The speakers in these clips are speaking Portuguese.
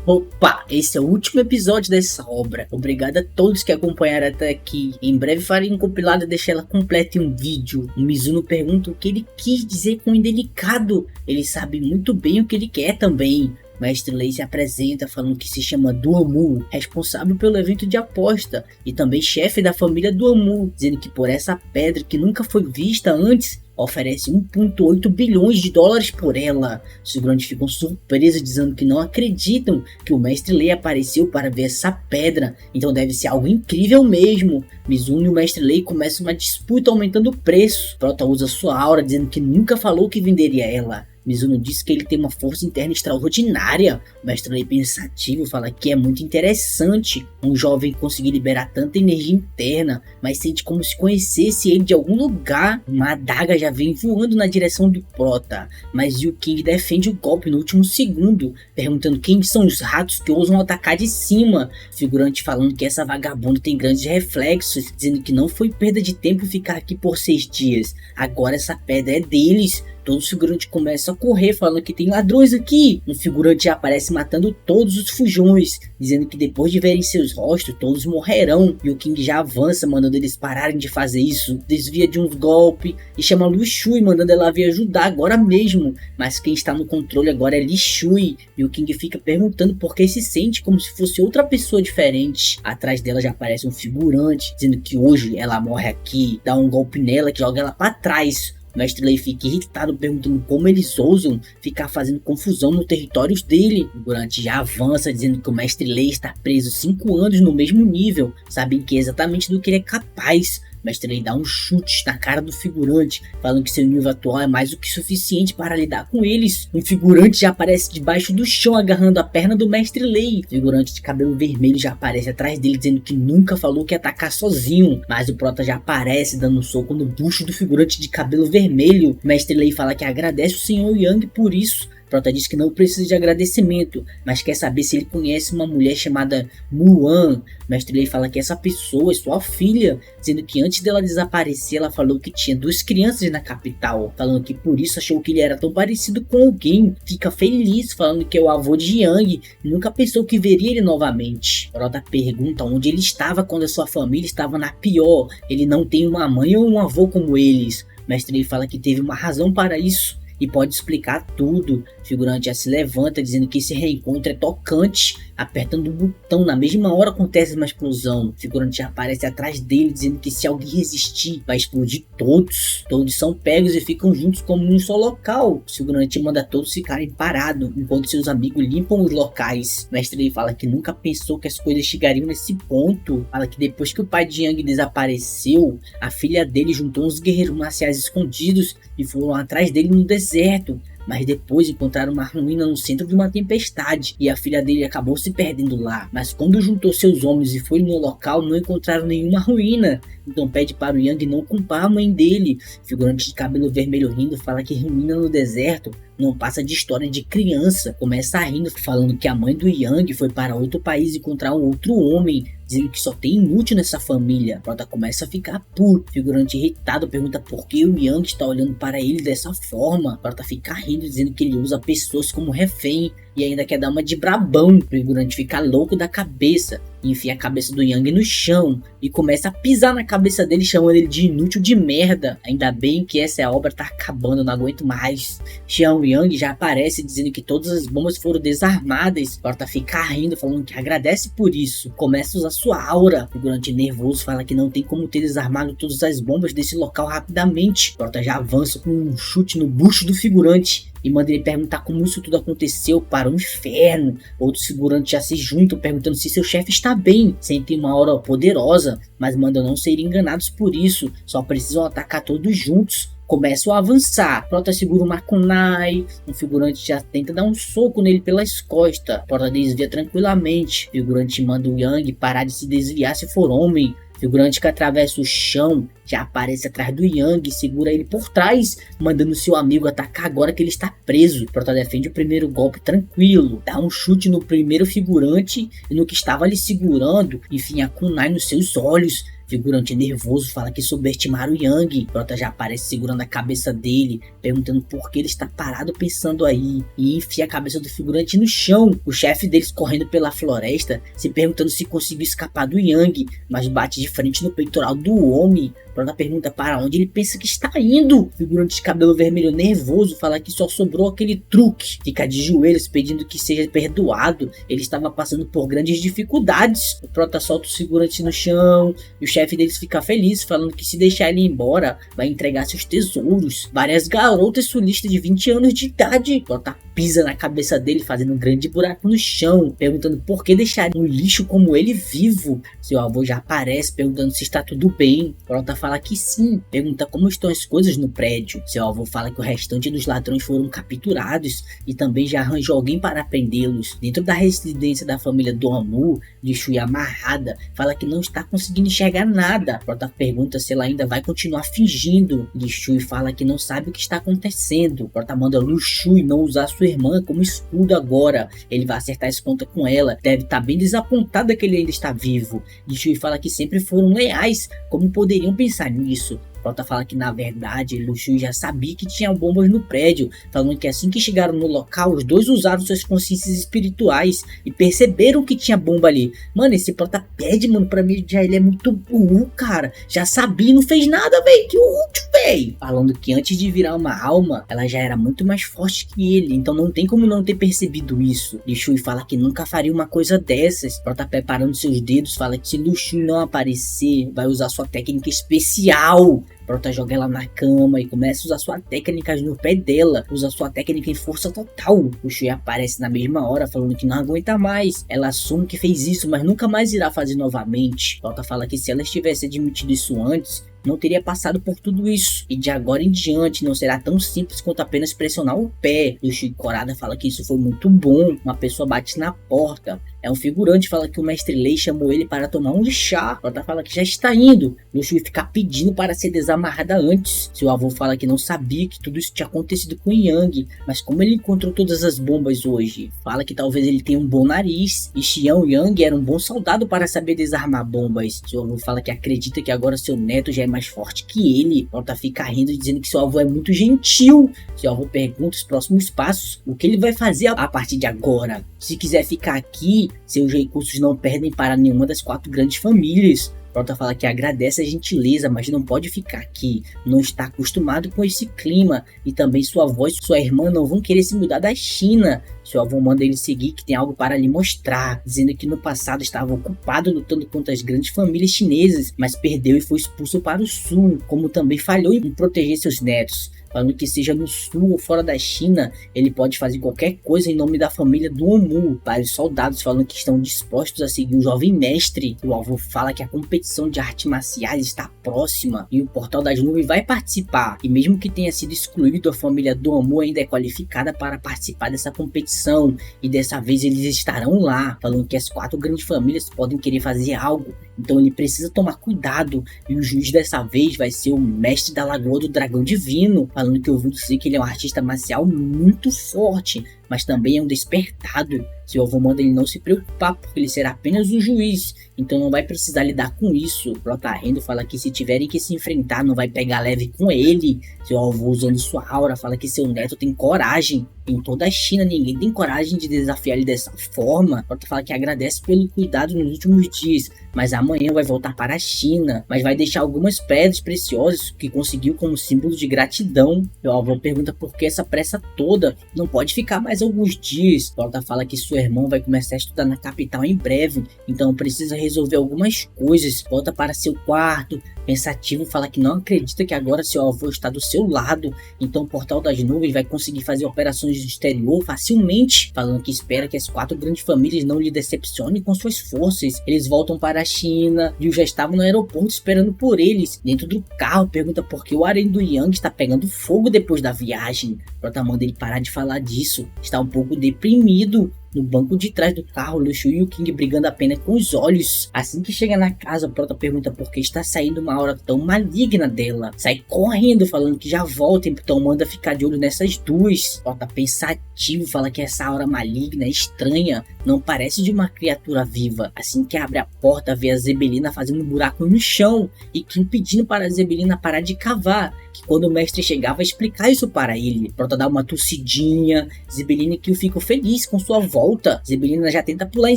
Opa, esse é o último episódio dessa obra. Obrigado a todos que acompanharam até aqui. Em breve farei um compilado e deixar ela completa em um vídeo. O Mizuno pergunta o que ele quis dizer com indelicado. Ele sabe muito bem o que ele quer também. Mestre Lei se apresenta falando que se chama Duamu, responsável pelo evento de aposta e também chefe da família Duamu, dizendo que por essa pedra que nunca foi vista antes, oferece 1,8 bilhões de dólares por ela. Os figurantes ficam surpresos, dizendo que não acreditam que o Mestre Lei apareceu para ver essa pedra, então deve ser algo incrível mesmo. Mizuno e o Mestre Lei começam uma disputa aumentando o preço. Prota usa sua aura, dizendo que nunca falou que venderia ela. Mizuno diz que ele tem uma força interna extraordinária. O Mestre Lei pensativo fala que é muito interessante um jovem conseguir liberar tanta energia interna, mas sente como se conhecesse ele de algum lugar. Uma adaga já vem voando na direção do Prota, mas Yu King defende o golpe no último segundo, perguntando quem são os ratos que ousam atacar de cima. O figurante falando que essa vagabunda tem grandes reflexos, dizendo que não foi perda de tempo ficar aqui por 6 dias. Agora essa pedra é deles. Todos os figurantes começam a correr, falando que tem ladrões aqui. Um figurante já aparece matando todos os fujões, dizendo que depois de verem seus rostos, todos morrerão. E o King já avança, mandando eles pararem de fazer isso. Desvia de uns golpes e chama Lu Shui, mandando ela vir ajudar agora mesmo. Mas quem está no controle agora é Li Shui. E o King fica perguntando por que se sente como se fosse outra pessoa diferente. Atrás dela já aparece um figurante, dizendo que hoje ela morre aqui. Dá um golpe nela que joga ela para trás. O Mestre Lei fica irritado, perguntando como eles ousam ficar fazendo confusão nos territórios dele. O figurante já avança, dizendo que o Mestre Lei está preso 5 anos no mesmo nível, sabem que é exatamente do que ele é capaz. O Mestre Lei dá um chute na cara do figurante, falando que seu nível atual é mais do que suficiente para lidar com eles. Um figurante já aparece debaixo do chão, agarrando a perna do Mestre Lei. O figurante de cabelo vermelho já aparece atrás dele, dizendo que nunca falou que ia atacar sozinho. Mas o Prota já aparece, dando um soco no bucho do figurante de cabelo vermelho. O Mestre Lei fala que agradece o Sr. Yang por isso. Prota diz que não precisa de agradecimento, mas quer saber se ele conhece uma mulher chamada Muan. Mestre Lei fala que essa pessoa é sua filha, dizendo que antes dela desaparecer ela falou que tinha 2 crianças na capital, falando que por isso achou que ele era tão parecido com alguém. Fica feliz, falando que é o avô de Yang e nunca pensou que veria ele novamente. Prota pergunta onde ele estava quando a sua família estava na pior. Ele não tem uma mãe ou um avô como eles. Mestre Lei fala que teve uma razão para isso e pode explicar tudo. O figurante já se levanta, dizendo que esse reencontro é tocante. Apertando o botão, na mesma hora acontece uma explosão. O figurante já aparece atrás dele, dizendo que se alguém resistir, vai explodir todos. Todos são pegos e ficam juntos como num só local. O figurante manda todos ficarem parados, enquanto seus amigos limpam os locais. O Mestre Lei fala que nunca pensou que as coisas chegariam nesse ponto. Fala que depois que o pai de Yang desapareceu, a filha dele juntou uns guerreiros marciais escondidos e foram atrás dele no deserto. Mas depois encontraram uma ruína no centro de uma tempestade e a filha dele acabou se perdendo lá. Mas quando juntou seus homens e foi no local, não encontraram nenhuma ruína. Então pede para o Yang não culpar a mãe dele. O figurante de cabelo vermelho rindo fala que ruína no deserto não passa de história de criança. Começa rindo, falando que a mãe do Yang foi para outro país encontrar um outro homem, dizendo que só tem inútil nessa família. Prota começa a ficar puto. Figurante irritado pergunta por que o Yang está olhando para ele dessa forma. Prota fica rindo, dizendo que ele usa pessoas como refém e ainda quer dar uma de brabão. O figurante fica louco da cabeça, enfia a cabeça do Yang no chão e começa a pisar na cabeça dele, chamando ele de inútil de merda. Ainda bem que essa obra tá acabando, não aguento mais. Xiao Yang já aparece dizendo que todas as bombas foram desarmadas. Prota fica rindo, falando que agradece por isso. Começa a usar sua aura. O figurante nervoso fala que não tem como ter desarmado todas as bombas desse local rapidamente. Prota já avança com um chute no bucho do figurante e manda ele perguntar como isso tudo aconteceu para o inferno. Outros figurantes já se juntam, perguntando se seu chefe está bem. Sentem uma aura poderosa, mas mandam não serem enganados por isso. Só precisam atacar todos juntos. Começam a avançar. Prota segura uma kunai. Um figurante já tenta dar um soco nele pelas costas. Prota desvia tranquilamente. O figurante manda o Yang parar de se desviar se for homem. O figurante que atravessa o chão já aparece atrás do Yang e segura ele por trás, mandando seu amigo atacar agora que ele está preso. O Prota defende o primeiro golpe tranquilo, dá um chute no primeiro figurante e no que estava ali segurando, enfim, a kunai nos seus olhos. Figurante nervoso fala que subestimaram o Yang. Prota já aparece segurando a cabeça dele, perguntando por que ele está parado pensando aí, e enfia a cabeça do figurante no chão. O chefe deles correndo pela floresta, se perguntando se conseguiu escapar do Yang, mas bate de frente no peitoral do homem. Prota pergunta para onde ele pensa que está indo. Figurante de cabelo vermelho nervoso fala que só sobrou aquele truque. Fica de joelhos pedindo que seja perdoado. Ele estava passando por grandes dificuldades. O Prota solta os figurantes no chão e o chefe deles fica feliz, falando que se deixar ele ir embora, vai entregar seus tesouros. Várias garotas sulistas de 20 anos de idade. Prota pisa na cabeça dele, fazendo um grande buraco no chão, perguntando por que deixar um lixo como ele vivo. Seu avô já aparece, perguntando se está tudo bem. Prota fala que sim, pergunta como estão as coisas no prédio. Seu avô fala que o restante dos ladrões foram capturados e também já arranjou alguém para prendê-los. Dentro da residência da família Dormu, de Shui amarrada, fala que não está conseguindo enxergar nada. Prota pergunta se ela ainda vai continuar fingindo. De Shui fala que não sabe o que está acontecendo. Prota manda Lu Shui não usar sua irmã como escudo agora. Ele vai acertar essa conta com ela. Deve estar bem desapontada que ele ainda está vivo. De Shui fala que sempre foram leais. Como poderiam pensar nisso? Prota fala que na verdade Lu Shui já sabia que tinha bombas no prédio, falando que assim que chegaram no local, os dois usaram suas consciências espirituais e perceberam que tinha bomba ali. Mano, esse Prota pede, mano, pra mim já ele é muito burro, cara. Já sabia e não fez nada, velho. Que útil, velho. Falando que antes de virar uma alma, ela já era muito mais forte que ele, então não tem como não ter percebido isso. Lu Shui fala que nunca faria uma coisa dessas. Prota preparando seus dedos, fala que se Lu Shui não aparecer, vai usar sua técnica especial. Prota joga ela na cama e começa a usar suas técnicas no pé dela. Usa sua técnica em força total. O Shui aparece na mesma hora falando que não aguenta mais. Ela assume que fez isso, mas nunca mais irá fazer novamente. Prota fala que se ela tivesse admitido isso antes, não teria passado por tudo isso, e de agora em diante não será tão simples quanto apenas pressionar o pé. O Shui Corada fala que isso foi muito bom. Uma pessoa bate na porta. É um figurante, fala que o mestre Lei chamou ele para tomar um chá. Prota fala que já está indo. O Shui fica pedindo para ser desamarrada antes. Seu avô fala que não sabia que tudo isso tinha acontecido com Yang, mas como ele encontrou todas as bombas hoje, fala que talvez ele tenha um bom nariz, e Xiao Yang era um bom soldado para saber desarmar bombas. Seu avô fala que acredita que agora seu neto já é mais forte que ele. Prota fica rindo, dizendo que seu avô é muito gentil. Seu avô pergunta os próximos passos, o que ele vai fazer a partir de agora. Se quiser ficar aqui, seus recursos não perdem para nenhuma das 4 grandes famílias. Prota fala que agradece a gentileza, mas não pode ficar aqui. Não está acostumado com esse clima. E também sua avó e sua irmã não vão querer se mudar da China. Seu avô manda ele seguir, que tem algo para lhe mostrar, dizendo que no passado estava ocupado lutando contra as grandes famílias chinesas, mas perdeu e foi expulso para o sul, como também falhou em proteger seus netos. Falando que seja no sul ou fora da China, ele pode fazer qualquer coisa em nome da família do Omu. Vários soldados falando que estão dispostos a seguir o jovem mestre. O avô fala que a competição de artes marciais está próxima e o Portal das Nuvens vai participar. E mesmo que tenha sido excluído, a família do Omu ainda é qualificada para participar dessa competição. E dessa vez eles estarão lá, falando que as 4 grandes famílias podem querer fazer algo. Então ele precisa tomar cuidado. E o juiz dessa vez vai ser o mestre da Lagoa do Dragão Divino, falando que ouviu dizer que ele é um artista marcial muito forte, mas também é um despertado. Seu avô manda ele não se preocupar, porque ele será apenas um juiz, então não vai precisar lidar com isso. Prota Rendo fala que se tiverem que se enfrentar, não vai pegar leve com ele. Seu avô, usando sua aura, fala que seu neto tem coragem. Em toda a China, ninguém tem coragem de desafiar ele dessa forma. Prota fala que agradece pelo cuidado nos últimos dias, mas amanhã vai voltar para a China, mas vai deixar algumas pedras preciosas que conseguiu como símbolo de gratidão. Seu avô pergunta por que essa pressa toda, não pode ficar mais alguns dias. Prota fala que sua irmã vai começar a estudar na capital em breve, então precisa resolver algumas coisas. Volta para seu quarto, pensativo, fala que não acredita que agora seu avô está do seu lado, então o Portal das Nuvens vai conseguir fazer operações do exterior facilmente, falando que espera que as 4 grandes famílias não lhe decepcionem com suas forças. Eles voltam para a China, Liu já estava no aeroporto esperando por eles. Dentro do carro, pergunta por que o harém do Yang está pegando fogo depois da viagem. Prota manda ele parar de falar disso, está um pouco deprimido. No banco de trás do carro, Luxu e o King brigando apenas com os olhos. Assim que chega na casa, o Prota pergunta por que está saindo uma aura tão maligna dela. Sai correndo, falando que já volta, então manda ficar de olho nessas duas. Prota pensativo, fala que essa aura maligna é estranha, não parece de uma criatura viva. Assim que abre a porta, vê a Zebelina fazendo um buraco no chão e Kim pedindo para a Zebelina parar de cavar, que quando o mestre chegar vai explicar isso para ele. Prota dá uma tossidinha, Zebelina e Kill ficam felizes com sua volta. Zebelina já tenta pular em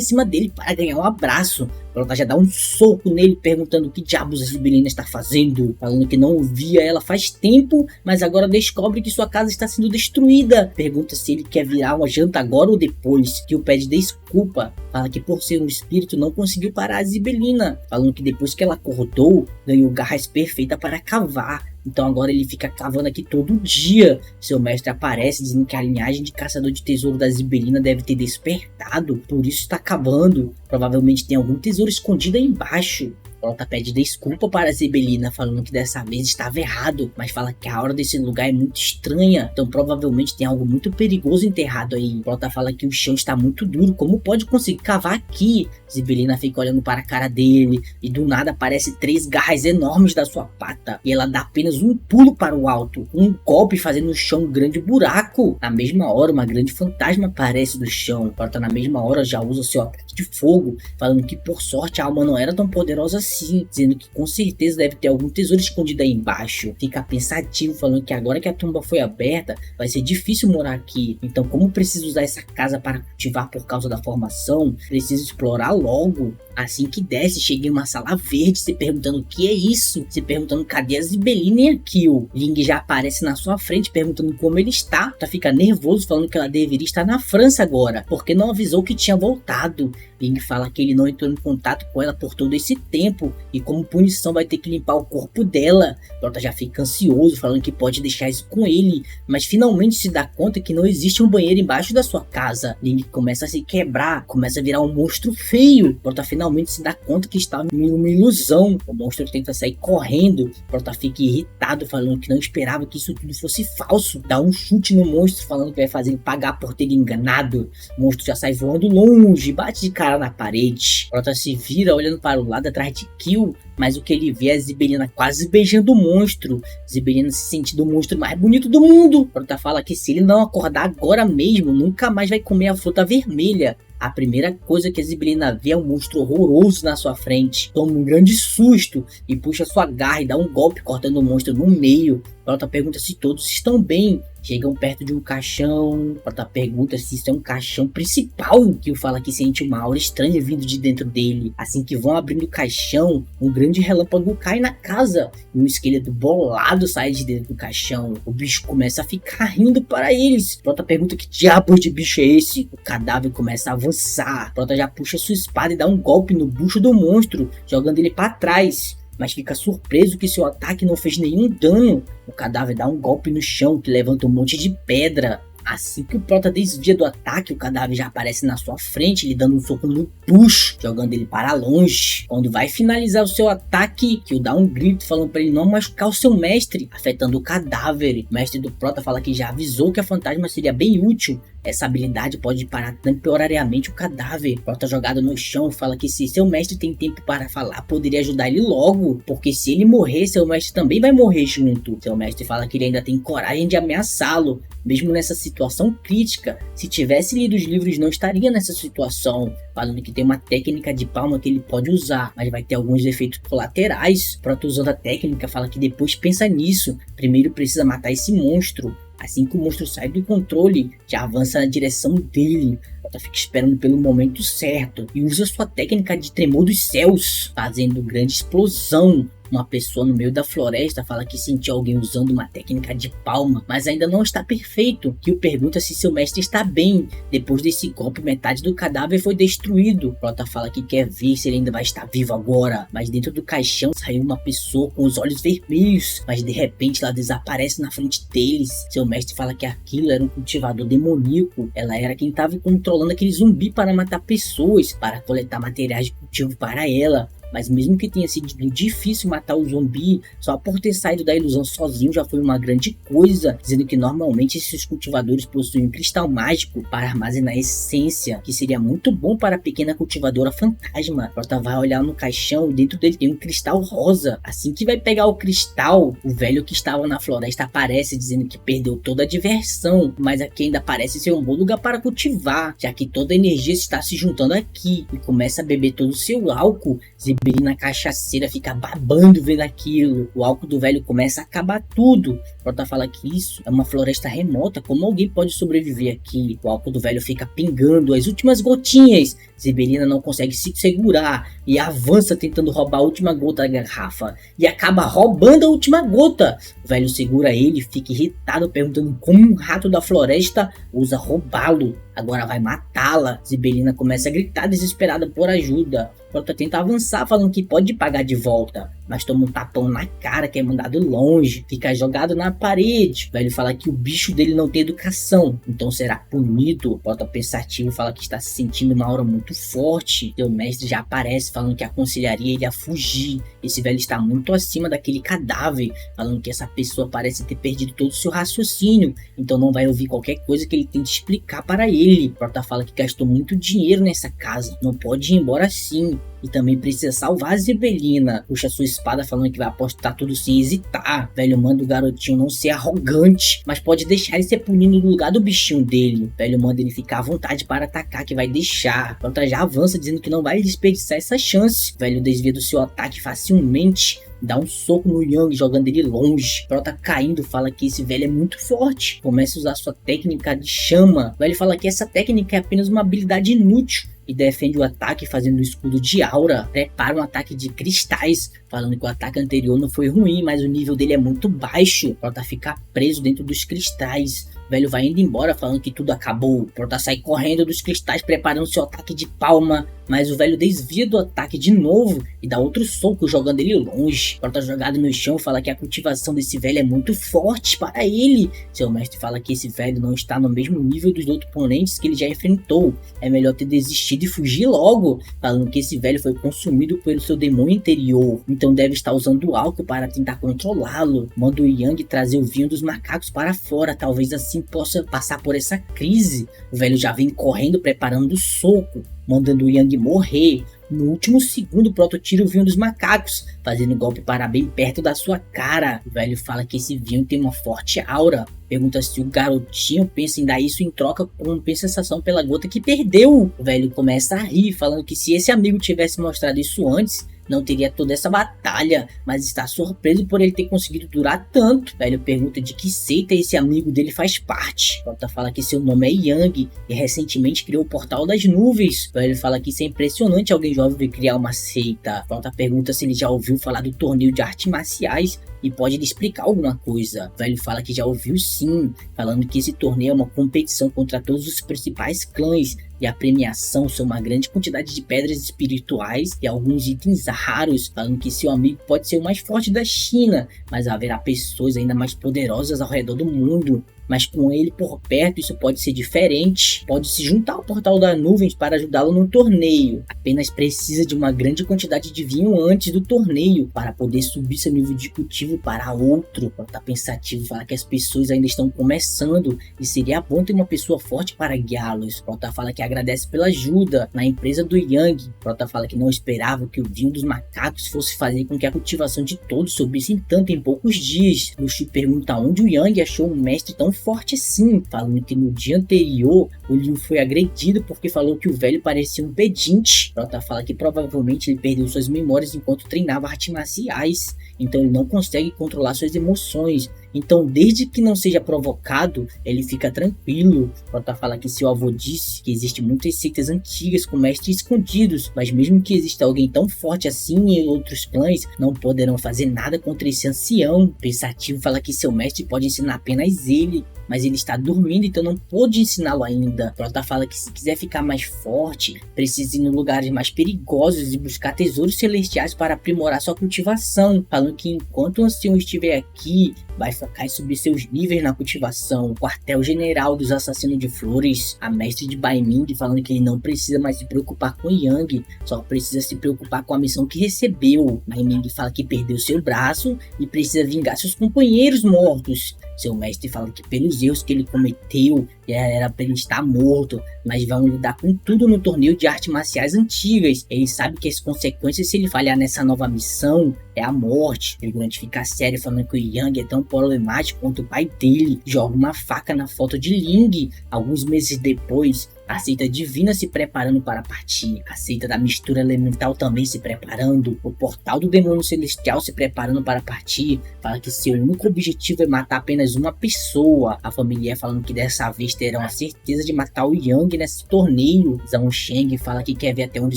cima dele para ganhar um abraço. Prota já dá um soco nele, perguntando o que diabos a Zebelina está fazendo, falando que não ouvia ela faz tempo, mas agora descobre que sua casa está sendo destruída. Pergunta se ele quer virar uma janta agora ou depois. Kill pede desculpa, fala que por ser um espírito não conseguiu parar a Zebelina, falando que depois que ela acordou, ganhou garras perfeitas para cavar. Então agora ele fica cavando aqui todo dia. Seu mestre aparece dizendo que a linhagem de caçador de tesouro da Zebelina deve ter despertado, por isso está cavando. Provavelmente tem algum tesouro escondido aí embaixo. Prota pede desculpa para a Zebelina, falando que dessa vez estava errado, mas fala que a aura desse lugar é muito estranha, então provavelmente tem algo muito perigoso enterrado aí. Prota fala que o chão está muito duro, como pode conseguir cavar aqui? Zebelina fica olhando para a cara dele, e do nada aparece 3 garras enormes da sua pata, e ela dá apenas um pulo para o alto, um golpe fazendo no chão um grande buraco. Na mesma hora, uma grande fantasma aparece do chão. Prota na mesma hora já usa seu ataque de fogo, falando que por sorte a alma não era tão poderosa assim, dizendo que com certeza deve ter algum tesouro escondido aí embaixo. Fica pensativo, falando que agora que a tumba foi aberta, vai ser difícil morar aqui. Então, como preciso usar essa casa para cultivar por causa da formação, preciso explorar logo. Assim que desce, chega em uma sala verde, se perguntando o que é isso, se perguntando cadê a Zebelina e a Kill. Ling já aparece na sua frente, perguntando como ele está. Já fica nervoso, falando que ela deveria estar na França agora, porque não avisou que tinha voltado. Ling fala que ele não entrou em contato com ela por todo esse tempo, e como punição vai ter que limpar o corpo dela. Prota já fica ansioso, falando que pode deixar isso com ele, mas finalmente se dá conta que não existe um banheiro embaixo da sua casa. Ling começa a se quebrar, começa a virar um monstro feio. Prota finalmente se dá conta que está em uma ilusão. O monstro tenta sair correndo. Prota fica irritado, falando que não esperava que isso tudo fosse falso. Dá um chute no monstro, falando que vai fazer ele pagar por ter enganado. O monstro já sai voando longe, bate de cara na parede. Prota se vira olhando para o lado atrás de Kill, mas o que ele vê é a Zebelina quase beijando o monstro. Zebelina se sentindo o monstro mais bonito do mundo. Prota fala que se ele não acordar agora mesmo, nunca mais vai comer a fruta vermelha. A primeira coisa que a Zebelina vê é um monstro horroroso na sua frente. Toma um grande susto e puxa sua garra e dá um golpe cortando o monstro no meio. Prota pergunta se todos estão bem. Chegam perto de um caixão. Prota pergunta se isso é um caixão principal. Kill fala que sente uma aura estranha vindo de dentro dele. Assim que vão abrindo o caixão, um grande relâmpago cai na casa e um esqueleto bolado sai de dentro do caixão. O bicho começa a ficar rindo para eles. Prota pergunta que diabo de bicho é esse. O cadáver começa a avançar. Prota já puxa sua espada e dá um golpe no bucho do monstro, jogando ele para trás, mas fica surpreso que seu ataque não fez nenhum dano. O cadáver dá um golpe no chão que levanta um monte de pedra. Assim que o Prota desvia do ataque, o cadáver já aparece na sua frente, lhe dando um soco no bucho, jogando ele para longe. Quando vai finalizar o seu ataque, Kill dá um grito falando para ele não machucar o seu mestre, afetando o cadáver. O mestre do Prota fala que já avisou que a fantasma seria bem útil. Essa habilidade pode parar temporariamente o cadáver. Prota jogado no chão fala que se seu mestre tem tempo para falar, poderia ajudar ele logo, porque se ele morrer, seu mestre também vai morrer junto. Seu mestre fala que ele ainda tem coragem de ameaçá-lo, mesmo nessa situação crítica. Se tivesse lido os livros, não estaria nessa situação. Falando que tem uma técnica de palma que ele pode usar, mas vai ter alguns efeitos colaterais. Prota, usando a técnica, fala que depois pensa nisso. Primeiro precisa matar esse monstro. Assim que o monstro sai do controle, já avança na direção dele. Prota fica esperando pelo momento certo e usa sua técnica de tremor dos céus, fazendo grande explosão. Uma pessoa no meio da floresta fala que sentiu alguém usando uma técnica de palma, mas ainda não está perfeito. Kill pergunta se seu mestre está bem. Depois desse golpe, metade do cadáver foi destruído. Prota fala que quer ver se ele ainda vai estar vivo agora, mas dentro do caixão saiu uma pessoa com os olhos vermelhos, mas de repente ela desaparece na frente deles. Seu mestre fala que aquilo era um cultivador demoníaco. Ela era quem estava controlando aquele zumbi para matar pessoas, para coletar materiais de cultivo para ela. mas mesmo que tenha sido difícil matar o zumbi, só por ter saído da ilusão sozinho já foi uma grande coisa, dizendo que normalmente esses cultivadores possuem um cristal mágico para armazenar essência, que seria muito bom para a pequena cultivadora fantasma. Prota vai olhar no caixão e dentro dele tem um cristal rosa. Assim que vai pegar o cristal, o velho que estava na floresta aparece dizendo que perdeu toda a diversão, mas aqui ainda parece ser um bom lugar para cultivar, já que toda a energia está se juntando aqui, e começa a beber todo o seu álcool. Zibelina cachaceira fica babando vendo aquilo. O álcool do velho começa a acabar tudo. Prota fala que isso é uma floresta remota, como alguém pode sobreviver aqui? O álcool do velho fica pingando as últimas gotinhas. Zibelina não consegue se segurar e avança tentando roubar a última gota da garrafa e acaba roubando a última gota. O velho segura ele e fica irritado, perguntando como um rato da floresta ousa roubá-lo. Agora vai matá-la. Zibelina começa a gritar desesperada por ajuda. Prota tenta avançar falando que pode pagar de volta, mas toma um tapão na cara que é mandado longe, fica jogado na parede. O velho fala que o bicho dele não tem educação, então será punido. Prota pensativo fala que está se sentindo uma aura muito forte. Seu mestre já aparece falando que aconselharia ele a fugir. Esse velho está muito acima daquele cadáver, falando que essa pessoa parece ter perdido todo o seu raciocínio, então não vai ouvir qualquer coisa que ele tente explicar para ele. Prota fala que gastou muito dinheiro nessa casa, não pode ir embora assim. E também precisa salvar a Zibelina. Puxa sua espada falando que vai apostar tudo sem hesitar. Velho manda o garotinho não ser arrogante, mas pode deixar ele ser punido no lugar do bichinho dele. Velho manda ele ficar à vontade para atacar, que vai deixar. Prota já avança dizendo que não vai desperdiçar essa chance. Velho desvia do seu ataque facilmente, dá um soco no Yang, jogando ele longe. Prota caindo fala que esse velho é muito forte. Começa a usar sua técnica de chama. O velho fala que essa técnica é apenas uma habilidade inútil e defende o ataque fazendo um escudo de aura. Prepara um ataque de cristais, falando que o ataque anterior não foi ruim, mas o nível dele é muito baixo. Prota fica preso dentro dos cristais. O velho vai indo embora falando que tudo acabou. Prota sai correndo dos cristais preparando seu ataque de palma, mas o velho desvia do ataque de novo e dá outro soco jogando ele longe. Prota jogado no chão fala que a cultivação desse velho é muito forte para ele. Seu mestre fala que esse velho não está no mesmo nível dos outros oponentes que ele já enfrentou. É melhor ter desistido e fugir logo, falando que esse velho foi consumido pelo seu demônio interior, então deve estar usando álcool para tentar controlá-lo. Manda o Yang trazer o vinho dos macacos para fora, talvez assim possa passar por essa crise. O velho já vem correndo preparando o soco, mandando o Yang morrer. No último segundo, Proto tira o vinho dos macacos, fazendo o golpe parar bem perto da sua cara. O velho fala que esse vinho tem uma forte aura. Pergunta se o garotinho pensa em dar isso em troca como compensação pela gota que perdeu. O velho começa a rir, falando que se esse amigo tivesse mostrado isso antes, não teria toda essa batalha, mas está surpreso por ele ter conseguido durar tanto. O velho pergunta de que seita esse amigo dele faz parte. Prota fala que seu nome é Yang e recentemente criou o Portal das Nuvens. O velho fala que isso é impressionante alguém jovem criar uma seita. Prota pergunta se ele já ouviu falar do torneio de artes marciais e pode lhe explicar alguma coisa. O velho fala que já ouviu sim, falando que esse torneio é uma competição contra todos os principais clãs e a premiação são uma grande quantidade de pedras espirituais e alguns itens raros, falando que seu amigo pode ser o mais forte da China, mas haverá pessoas ainda mais poderosas ao redor do mundo. Mas com ele por perto isso pode ser diferente. Pode se juntar ao Portal das Nuvens para ajudá-lo no torneio. Apenas precisa de uma grande quantidade de vinho antes do torneio para poder subir seu nível de cultivo para outro. Prota pensativo fala que as pessoas ainda estão começando e seria bom ter uma pessoa forte para guiá-los. Prota fala que agradece pela ajuda na empresa do Yang. Prota fala que não esperava que o vinho dos macacos fosse fazer com que a cultivação de todos subisse tanto em poucos dias. Luxu pergunta onde o Yang achou um mestre tão forte assim, falando que no dia anterior o Liu foi agredido porque falou que o velho parecia um pedinte. Prota fala que provavelmente ele perdeu suas memórias enquanto treinava artes marciais, então ele não consegue controlar suas emoções. Então, desde que não seja provocado, ele fica tranquilo. Prota fala que seu avô disse que existem muitas seitas antigas com mestres escondidos, mas mesmo que exista alguém tão forte assim em outros clãs, não poderão fazer nada contra esse ancião. Pensativo fala que seu mestre pode ensinar apenas ele, mas ele está dormindo, então não pôde ensiná-lo ainda. Prota fala que se quiser ficar mais forte, precisa ir em lugares mais perigosos e buscar tesouros celestiais para aprimorar sua cultivação, falando que enquanto o ancião estiver aqui, vai focar em subir seus níveis na cultivação. O quartel-general dos assassinos de flores, a mestre de Baiming, falando que ele não precisa mais se preocupar com Yang, só precisa se preocupar com a missão que recebeu. Baiming fala que perdeu seu braço e precisa vingar seus companheiros mortos. Seu mestre fala que pelos erros que ele cometeu, era para ele estar morto, mas vão lidar com tudo no torneio de artes marciais antigas. Ele sabe que as consequências se ele falhar nessa nova missão é a morte. Ele fica sério falando que o Yang é tão problemático quanto o pai dele. Joga uma faca na foto de Ling. Alguns meses depois, a seita divina se preparando para partir, a seita da mistura elemental também se preparando, o portal do demônio celestial se preparando para partir. Fala que seu único objetivo é matar apenas uma pessoa. A família falando que dessa vez terão a certeza de matar o Yang nesse torneio. Zhang Sheng fala que quer ver até onde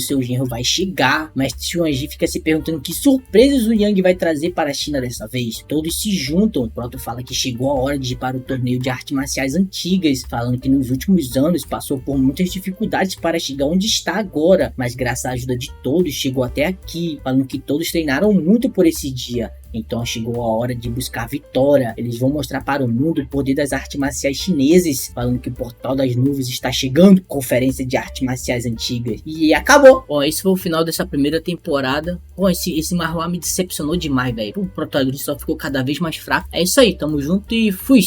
seu genro vai chegar, mas Xuanji fica se perguntando que surpresas o Yang vai trazer para a China dessa vez. Todos se juntam. Proto fala que chegou a hora de ir para o torneio de artes marciais antigas, falando que nos últimos anos passou por muitas dificuldades para chegar onde está agora, mas graças à ajuda de todos chegou até aqui, falando que todos treinaram muito por esse dia. Então chegou a hora de buscar a vitória. Eles vão mostrar para o mundo o poder das artes marciais chineses, falando que o portal das nuvens está chegando. Conferência de artes marciais antigas. E acabou. Ó, esse foi o final dessa primeira temporada. Pô, esse Marhwa me decepcionou demais, velho. O protagonista só ficou cada vez mais fraco. É isso aí, tamo junto e fui!